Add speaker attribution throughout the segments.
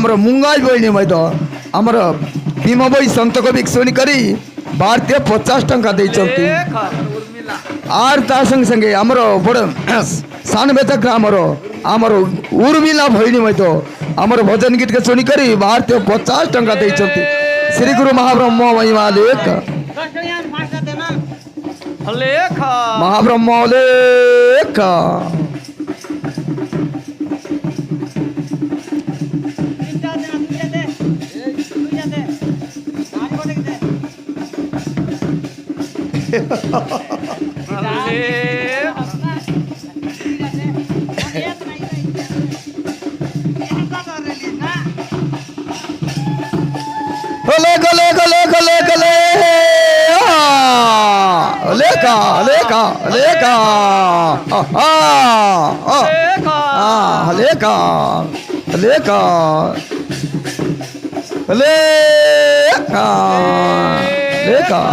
Speaker 1: ଆମର ମୁଙ୍ଗାଇ ବହିନି ମଧ୍ୟ ଆମର ଭୀମ ବହି ସନ୍ତ କବି ଶୁଣିକରି ଭାରତୀୟ 50 ଟଙ୍କା ଦେଇଛନ୍ତି। আর তার সঙ্গে সঙ্গে আমার বড় সানবেতা গ্রামর আমার উর্মিলা ভৈনী মতো আমার ভজন গীতকে শুনিকরি ভারতীয় 50 টঙ্কা দিয়েছেন। শ্রী গুরু মহাব্রহ্ম মহিমা লেখ মহাব্রহ্ম লেখ গলে গলে গলে গলে গলে লেখা লেখা লেখা লেখা লেখা লেখা লেখা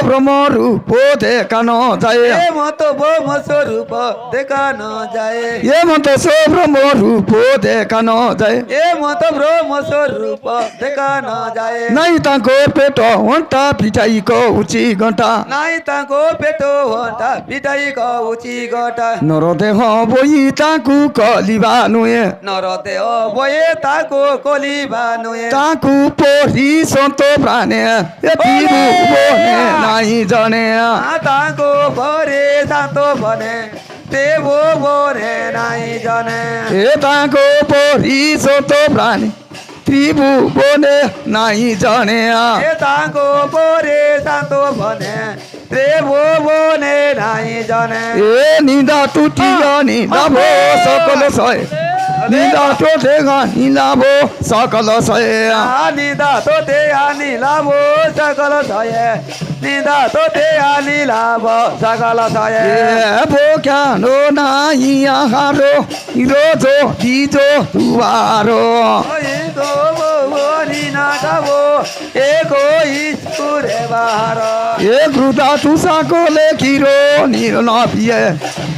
Speaker 1: ব্রহ্ম রূপ দেখানো যায়
Speaker 2: মত ব্রহ্ম স্বরূপ দেখানো যায়
Speaker 1: এ মত ব্রহ্ম রূপ দেখানো যায়
Speaker 2: এ মত ব্রহ্ম স্বরূপ দেখানো যায়
Speaker 1: নাই তাঙ্কো পেট ঘণ্টা পিটাই কৌচি ঘণ্টা
Speaker 2: নাই তাঙ্কো পেট ঘণ্টা পিটাই কৌচি ঘণ্টা
Speaker 1: নরদেহ বই তাଙ୍କୁ কলিবা নুয়ে
Speaker 2: নরদেহ বয়ে তাকো কলিবা নুয়ে
Speaker 1: তাଙ୍କୁ পঢ়ি সন্ত প্রাণে এ বিরু বনে নাই জনে
Speaker 2: তাকো ভরে শান্ত বনে দেব বনে নাই জনে
Speaker 1: এ তাଙ୍କୁ পঢ়ি সন্ত প্রাণে ত্রিভুবনে নাই জনে
Speaker 2: এ তাকো ভরে শান্ত বনে দেব বনে নাই জনে
Speaker 1: এ নিন্দা টুটিয়া নিন্দাব সকল সয় নিন্দা তো দেখা নিলাব সকল সয়
Speaker 2: নিদা তোতে আনি লাভ সকল সয়ে নিদা তোতে আনি লাভ সকল সয়ে
Speaker 1: কেন নাই আহার রোজ দিজ দুয়ারো
Speaker 2: তো বনি না গাবো এ কই সুরে বাহার
Speaker 1: এ বৃদা তু সকলে কিরো নির না পিয়ে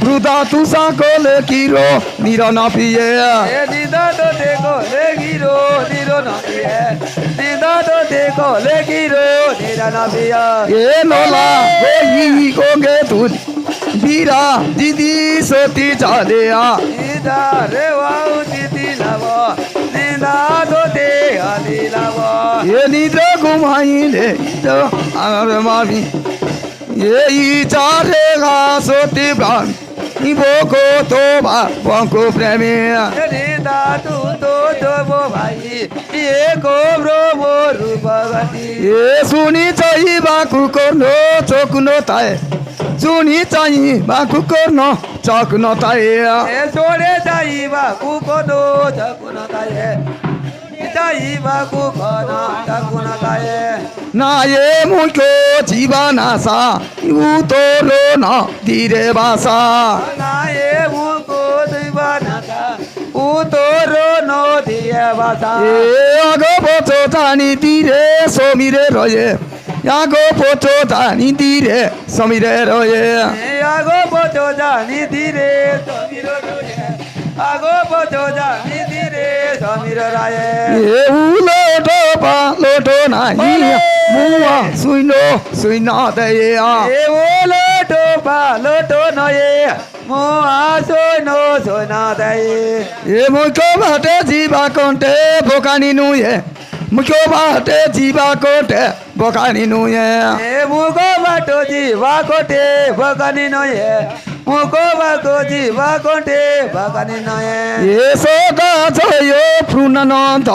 Speaker 1: বৃদা তু সকলে কিরো নির না পিয়ে
Speaker 2: এ নিদা তোতে কলে গিরো নির না পিয়ে নিদা তোতে কলে গিরো নির না পিয়া
Speaker 1: এ নোলা ওই গোগে তুল বীরা দিদি সতী চালে
Speaker 2: নিদা রে ওয়াউ দিদি লাভ নিদা তোতে আনি লাভ
Speaker 1: এ নিদ্রা ঘুমাইলে আর মামি এই চারে গা সতী প্রাণ বকো তো বকো প্রেমে
Speaker 2: নিদা তু তো দেবো ভাই এ গো ব্রহ্ম রূপবতী
Speaker 1: এ শুনি চাইবা কুকর্ণ চোখ নতায় শুনি চাইবা কুকর্ণ চোখ নতায়
Speaker 2: এ সোরে যাইবা কুকনো ঠাকুন তায়ে যাইবা কুকনো ঠাকুন তায়ে
Speaker 1: না এ মুখো জীবা নাসা উতর না ধীরে বাসা
Speaker 2: না এ মুকো দিবা নাথা উতর নদিয়ে বাসা
Speaker 1: এ আগো পচো জানি ধীরে সমীরে রয়ে আগো পচো জানি ধীরে সমীরে রয়ে
Speaker 2: এ আগো বচো জানি ধীরে সমীর রয়ে আগো বচো জানি ধীরে সমীর রায়ে
Speaker 1: এ উলোটো পা লোটো নাই মুয়া শুইনো শুইনা দেয়া
Speaker 2: এ ও লোটো পা লোটো নয়ে মো আসনো সোনা দেয়
Speaker 1: এ মুখো ভাটে জীবা কণ্ঠে বোকানি নুয়ে মুখো ভাটে জীবা কণ্ঠে বোকানি নুয়ে
Speaker 2: এ মুগো বাটো জিবা কোটে ভগানি নয়ে মুগো বাটো জিবা কোটে ভগানি নয়ে
Speaker 1: এ সদা জয় প্রুননন্দ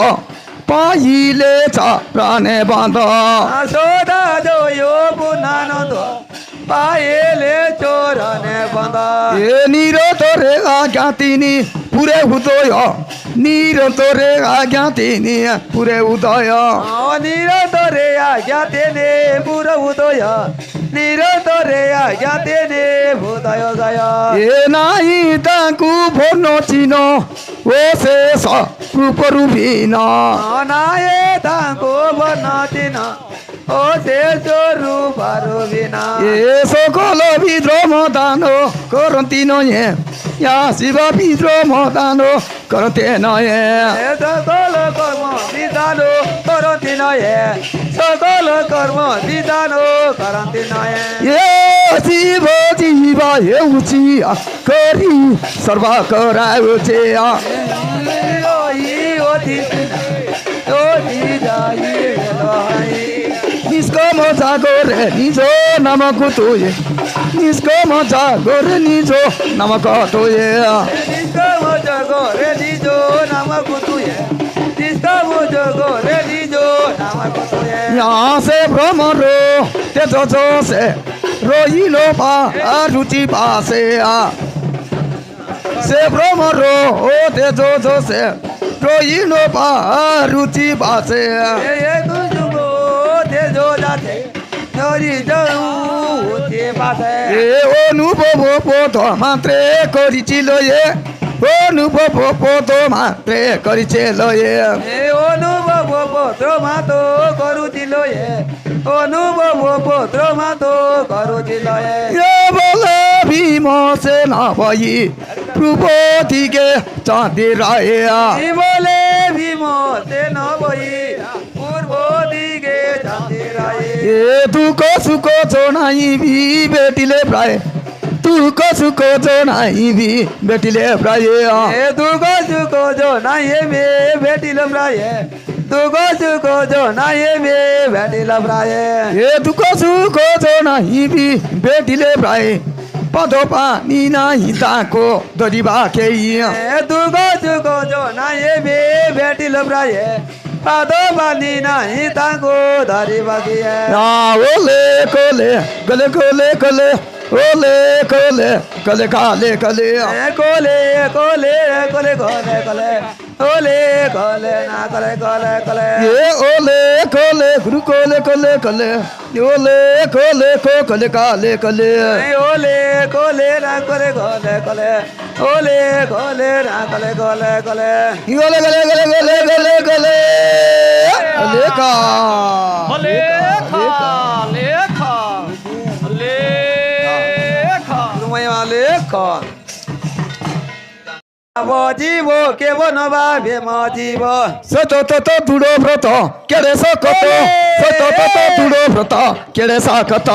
Speaker 1: পাইলে চা প্রাণে বাঁধ
Speaker 2: আসোদা জয় পুনানন্দ পায়েলে চোরনে বন্ধা
Speaker 1: এ নিরতরে আজ্ঞাতিনি পুরে উদয় নিরতরে আজ্ঞাতিনি পুরে উদয়
Speaker 2: নিরতরে আজ্ঞাতে নে পুর উদয় নিরতরে আজ্ঞাতে নে ভূদয় জয়
Speaker 1: এ নাই তাଙ୍କୁ ভন চিন ও শেষ রূপরূপীন
Speaker 2: নায়ে তাঙ্কো বনাতিন ও তেজ রূপার বিনা
Speaker 1: এ সকল বিদ্রোহ দান করন্তি নয়ে ইয়া শিব বিদ্রোহ দান করতে নয়ে
Speaker 2: এ সকল কর্ম বিধান করন্তি নয়ে সকল কর্ম বিধান করন্তি নয়ে
Speaker 1: এ শিব জীব এ উচি করি সর্ব করাউছে নিষ্কম জাগরে নিজ নামক তুয়ে নিষ্কম জাগরে নিজ নামক তুয়ে से भ्रमर तेज से रोइल पा रुचि पासे से भ्रमर ओ तेज से रोइल पा रुचि पासे এ অনুভব পদ মাত্রে করিছিল এ অনুভব পদ মাত্রে করিছিল এ
Speaker 2: অনুভব পত্র মাতো করুছিল অনুভব পত্র মাতো করুছিল
Speaker 1: এ বলে ভীম সে না ভই প্রভুদিকে চাঁদে রায়
Speaker 2: বলে ভীম সে নবই পূর্ব দিকে চাঁদে রায়
Speaker 1: এ দুঃখ সুখ জনাইবি বেটিলে প্রায় দুঃখ সুখ জনাইবি বেটিলে প্রায়
Speaker 2: এ দুঃখ সুখ জনাই বে বেটিল প্রায় দুঃখ সুখ জনাই বে বেটিল প্রায়
Speaker 1: এ দুঃখ সুখ জনাইবি বেটিলে প্রায় পদ পানি নাহি তাকো ধরিবা কেই
Speaker 2: এ দুঃখ সুখ জনাই বে বেটিল প্রায় পাদ পানি নাই তাঙ্কো ধরিবা গিয়ে
Speaker 1: ওলে কোলে গলে কোলে কোলে ওলে কোলে কলে কালে কলে
Speaker 2: কোলে কোলে কোলে কোলে কোলে ওলে কোলে না কোলে কোলে কোলে
Speaker 1: এ ওলে কোলে গুরু কোলে কোলে কোলে ওলে কোলে কো কলে কালে কলে
Speaker 2: ওলে কোলে না কোলে কোলে কোলে ওলে কোলে না কোলে কোলে কোলে
Speaker 1: গলে গলে গলে গলে গলে গলে লেখা
Speaker 2: লেখা লেখা লেখা তুমি লেখা জীব কেবল ভাবে জীব
Speaker 1: সত তত দূঢ় ব্রত কেড়ে সকত সত তত দূঢ় ব্রত কেড়ে সকত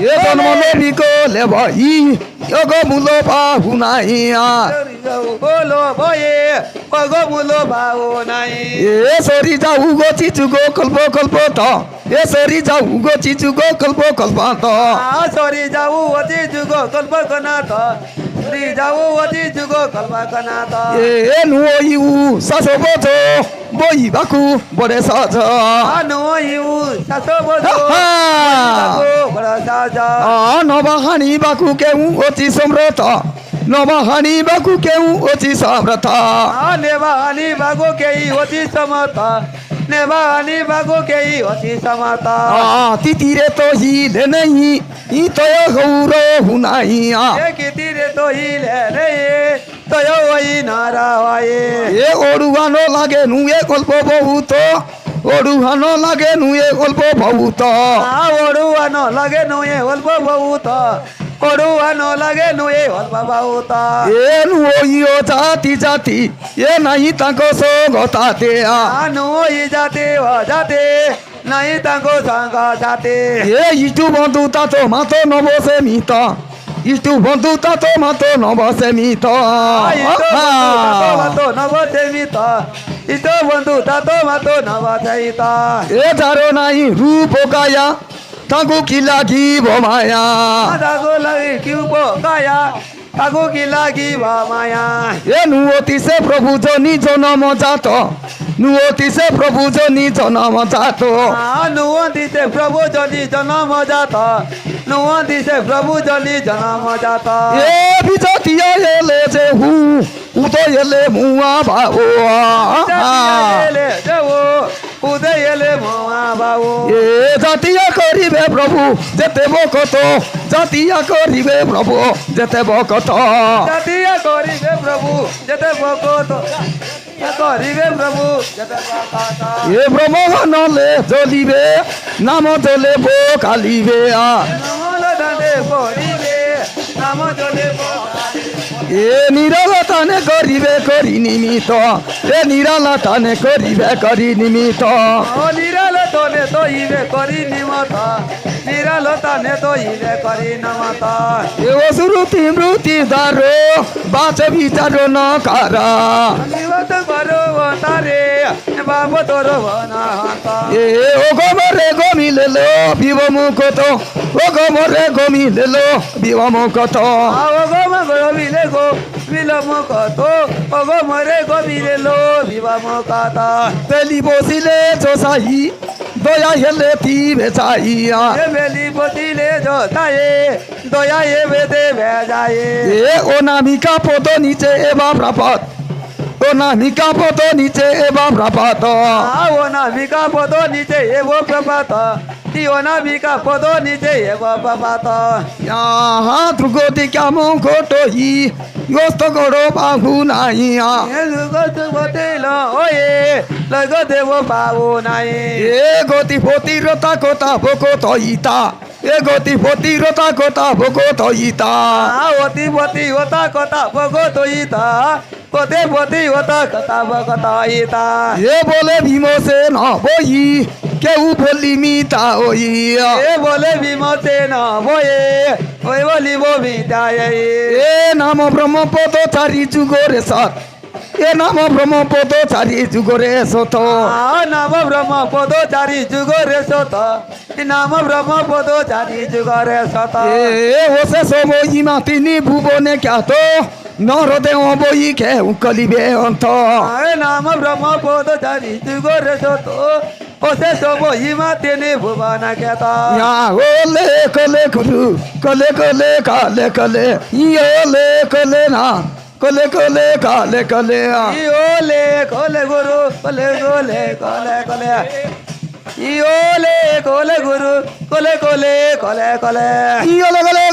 Speaker 1: এ জন্ম লেবি কো লেব ই যোগ মূল বাহু নাই এ সরি যাও গো চিচু গো কল্প কল্প ত এ সরি যাও গো চিচু গো কল্প কল্প ত
Speaker 2: সরি যাও অতি যুগ কল্প কনাথ সরি যাও অতি যুগ কল্প কনাথ
Speaker 1: এ নুয় ইউ শাস বোঝ বইবাকু বড়ে সজ
Speaker 2: নয়ু শাস বোঝ বড় সাজ
Speaker 1: নবাহানি বাকু কেউ অতি সম্রত নবাহানি বাকু কেউ অতি সম্রত
Speaker 2: নেবানি বাগো কেই অতি সমর্থ নেবানি বাগো কেই অতি সমর্থ
Speaker 1: তিতিরে তো হিলে নেই ই তয় গৌর হুনাই
Speaker 2: কিতিরে তো হিলে রে তয় ওই নারায়
Speaker 1: এ অড়ুয়ানো লাগে নুয়ে গল্প বহুত অড়ুয়ানো লাগে নুয়ে গল্প বহুত
Speaker 2: ওড়ুয়ানো লাগে নুয়ে অল্প বহুত ওড়ুয়ানো লাগে নুয়ে অল্প বহুত
Speaker 1: এ নুইও জাতি জাতি এ নাই তাঙ্ক সঙ্গতাতে
Speaker 2: নুই যাতে অজাতে নাই তাঙ্কো সাঙ্গ যাতে
Speaker 1: এ ইটু বন্ধু তাতো মাতো নবসে মিত ইটু বন্ধু তাতো মাতো নবসে মিত
Speaker 2: নবসেমিত ইত বন্ধু তাতো মাতো নবসেমিত
Speaker 1: এ যারো নাই রূপ কায়া তাঙ্কু কি লাগিব মায়া
Speaker 2: তাগো লাগি কিউ কায়া তাগো কি লাগিব মায়া
Speaker 1: এ নুয়তি সে প্রভু জনি জনম জাত নুয়তি সে প্রভু জনি জনম জাত
Speaker 2: নুয়ন্তিতে প্রভু জনি জনম জাত নুয়ন্তিতে প্রভু জনি জনম জাত
Speaker 1: এ বিজতিয়া এলে যে উতো এলে মুয়া বাও
Speaker 2: এলে দেও উদয়েলে মহাবাবু
Speaker 1: এ জাতিয়া করিবে প্রভু যেতে বকত জাতিয়া করিবে প্রভু যেতে বকত
Speaker 2: জাতিয়া করিবে প্রভু যেতে ভকত করিবে প্রভু যেতে ভকত
Speaker 1: এ ব্রহ্ম নলে জ্বলিবে নাম জ্বলে কালিবে
Speaker 2: নমল দানে করিবে নাম জলে
Speaker 1: এ নিরলতানে করিবে করি নিমিত এ নিরলতানে করিবে করি নিমিত
Speaker 2: ও নিরাল তোলে তৈবে করি নিমত নিরাল তানে তৈবে করি নমত
Speaker 1: এ অসুরতি মৃতি দ্বার বাচ বিচার ন কারা
Speaker 2: নিবত করো তারে বাপ তোর বনাহত
Speaker 1: এ ও গোমরে গমিলে লো বিব মুখত ও গোমরে গমিলে লো বিব মুখত
Speaker 2: আও গো মগো বিলে গো বিলম কত ও গো মরে গো বিলে লো বিবাম কত
Speaker 1: তেলি বসিলে চোসাই দয়া হেলে তিবে চাইয়া
Speaker 2: এ বেলি বতিলে জতায়ে দয়া এ বেদে বেজায়ে
Speaker 1: এ ও নামিকা পদ নিচে এবা প্রাপত ও নামিকা পদ নিচে এবা প্রাপত
Speaker 2: আও নামিকা পদ নিচে এব প্রপাত ও নামিকা পদ নিচে এব প্রপাত
Speaker 1: ইহা ধ্রুগতি কেমন ঘটহি গোস্ত গড় বাহু নাইয়া
Speaker 2: এ জগত বতেল ওয়ে লগ দেব পাবো নাই
Speaker 1: এ গতি ফতিরতা কথা ভকত ইতা এ গতি ফতিরতা কথা ভকত ইতা
Speaker 2: অতি বতি ওতা কথা ভগত ইতা কতে বতি ওতা কথা ভগত ইতা
Speaker 1: এ বলে ভীমসে ন বই কেউ বলি মিতা ওইয়া
Speaker 2: এ বলে বিমতে ন বয়ে ওই বলিব বিদায়
Speaker 1: এ নাম ব্রহ্মপদ চারি যুগরে সৎ এ নাম ব্রহ্মপদ চারি যুগরে সত
Speaker 2: নাম ব্রহ্ম পদ চারি যুগরে সত নাম ব্রহ্ম পদ চারি যুগরে সত
Speaker 1: এ ওসে সময়িমা তিনি ভুবনে খ্যাত নরদেহ বই কেউ কলিবে অন্ত
Speaker 2: নাম ব্রহ্ম পদ চারি যুগরে সত ও সে সব হিমা তেনে ভুবনা খ্যাত
Speaker 1: ইয়া ওলে কলে গুরু কলে কলে কালে কলে ইলে কলে না কলে কলে কালে কলে
Speaker 2: ইওলে কোলে গুরু কোলে কোলে কোলে কোলে ইওলে কোলে গুরু কোলে কোলে কোলে কোলে
Speaker 1: ইলে কলে